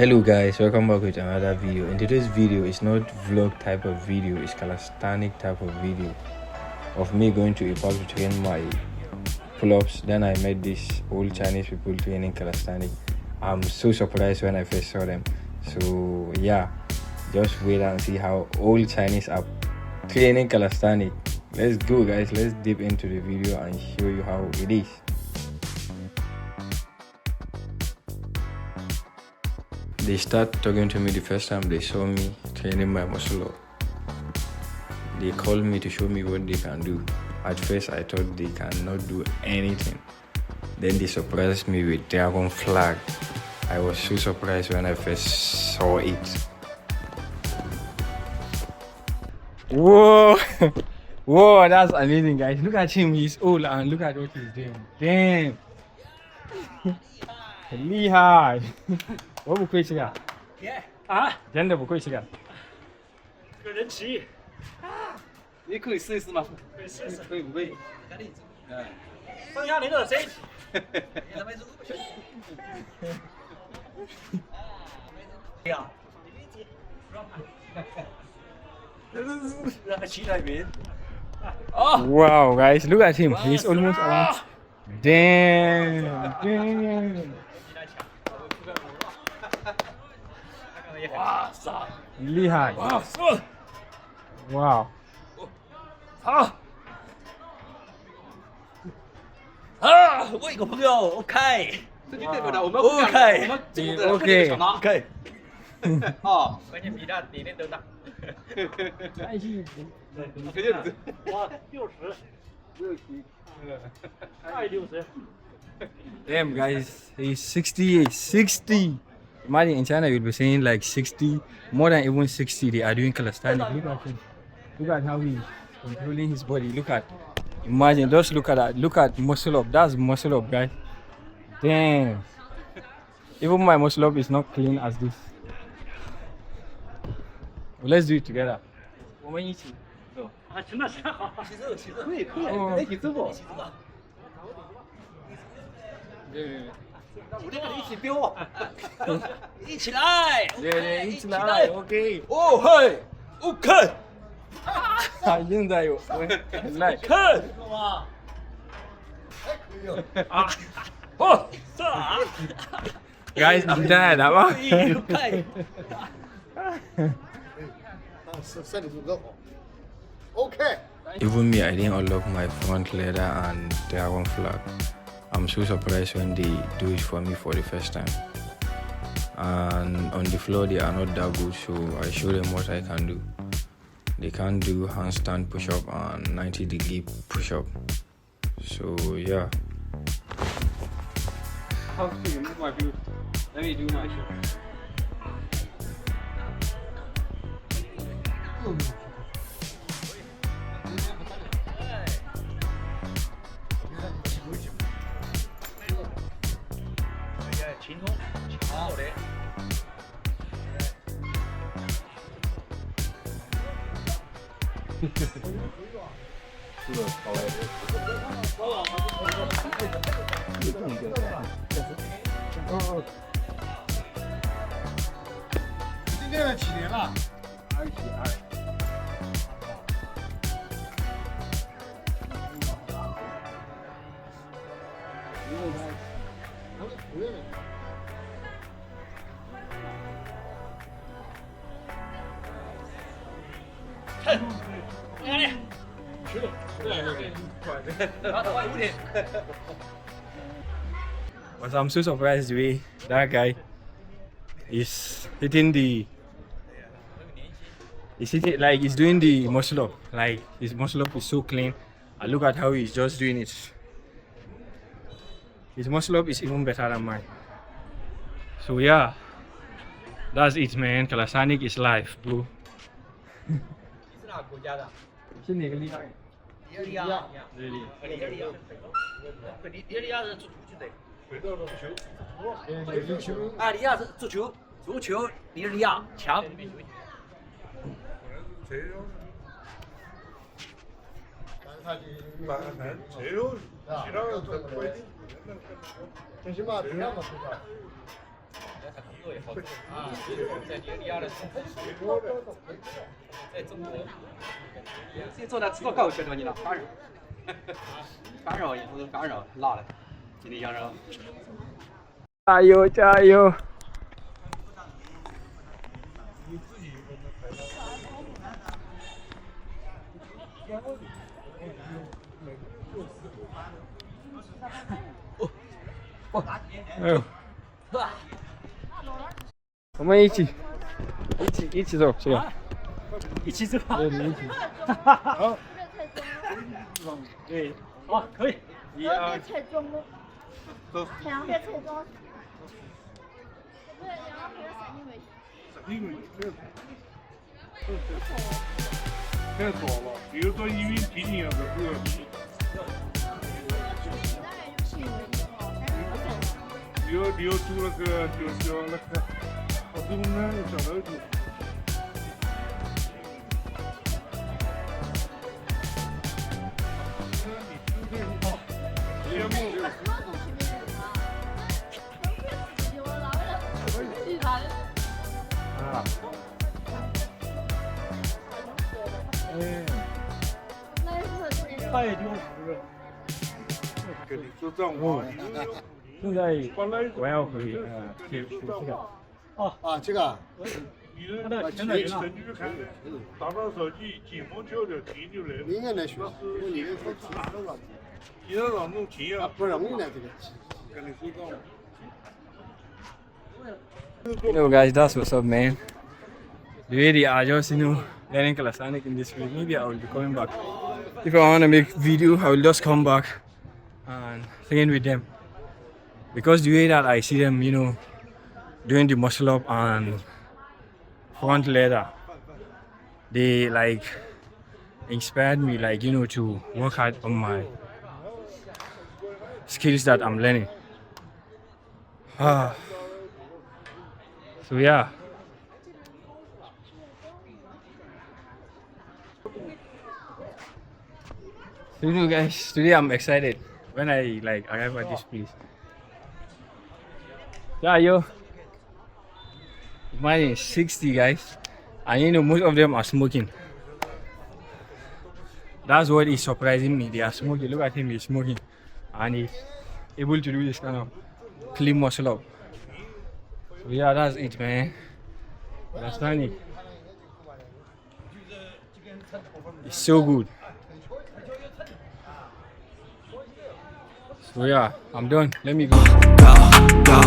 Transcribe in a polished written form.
Hello guys, welcome back with another video. In today's video, it's not vlog type of video, it's calisthenic type of video of me going to a park to train my pull-ups. Then I met these old Chinese people training calisthenics. I'm so surprised when I first saw them. So yeah, just wait and see how old Chinese are training calisthenics. Let's go guys, let's dip into the video and show you how it is. They start talking to me the first time they saw me training my muscle up. They called me to show me what they can do. At first I thought they cannot do anything. Then they surprised me with dragon flag. I was so surprised when I first saw it. Whoa! Whoa, that's amazing guys. Look at him, he's old and look at what he's doing. Damn! Lihai! 我不会这个。啊？真的不会这个。个人骑。你可以试一试吗？可以试试。可以不可以？方向领导谁？呀。让他骑那边。Wow, guys, look at him. He's almost around. Damn. Damn. 哇塞，厉害！哇塞，哇！好，啊，我一个朋友 OK， 这就代表了我们 OK 我们这个 OK OK， 啊，关键比他比那都大，哎是，哇60，快60。Damn, guys, he's 68, 60. Imagine in China you'll be saying like 60, more than even 60. They are doing calisthenics. Look at him. Look at how he's controlling his body. Look at, imagine, just look at that. Look at muscle up. That's muscle up, guys. Damn. Even my muscle up is not clean as this. Well, let's do it together. 我们一起。啊，真的是好，可以，一起支付。对。我这个一起飙啊！一起来，对，一起来 ，OK。哦嘿 ，OK， 他现在有来看，啊，哦，这啊 ，Guys, I'm tired, 好吗？ ，OK。身体素质好。OK。 Even me, I didn't unlock my front leather and dragon flag. I'm so surprised when they do it for me for the first time. And on the floor, they are not that good, so I show them what I can do. They can't do handstand push-up and 90-degree push-up. So yeah. How do you move my view? Let me do my show. 칭송칭송래今天几年了？22。哪里？ But I'm so surprised the way that guy is hitting the. He's hitting like he's doing the muscle up. Like his muscle up is so clean. And look at how he's just doing it. His muscle up is even better than mine. So yeah, that's it, man. Calisthenics is life, bro. 你是哪个国家的？是哪个厉害？尼日利亚。尼日利亚。尼日利亚是足球队。啊，尼日利亚是足球，尼日利亚强。他就麻烦，这种其他人做不一定。最起码这样嘛，对吧？啊，在尼日利亚的在中国，现在做的吃到高血多你了，干肉，干肉，我都干肉辣的，今天羊肉。加油加油！哎呦，我们一起走，是吧？一起走。对，你一起。好。对，好，可以。这边踩中了，两边踩中。对，然后还有3厘米。太少了，比如说一米几两的这个米，你要做那个就是那个，好多呢小楼子。节目。啊。哎。太丢失了。跟你说这话，现在我要回去这个。啊，这个。你的成绩看，打到手机紧忙跳跳停就来了。明年来学，我宁愿说其他的了。你要让弄钱啊，不容易呢，这个。跟你说这话。Yo guys, that's what's up, man. Really, I just learning calisthenics in this week. Maybe I will be coming back. If I want to make video, I will just come back and train with them. Because the way that I see them, doing the muscle up and front leather, they like inspired me, to work hard on my skills that I'm learning. So yeah. So guys, today I'm excited when I arrive at this place. Yeah, yo. Mine is 60 guys, and most of them are smoking. That's what is surprising me. They are smoking. Look at him, he's smoking, and he's able to do this kind of clean muscle up. So yeah, that's it, man. Understand it? It's so good. So yeah, I'm done. Let me go. Go.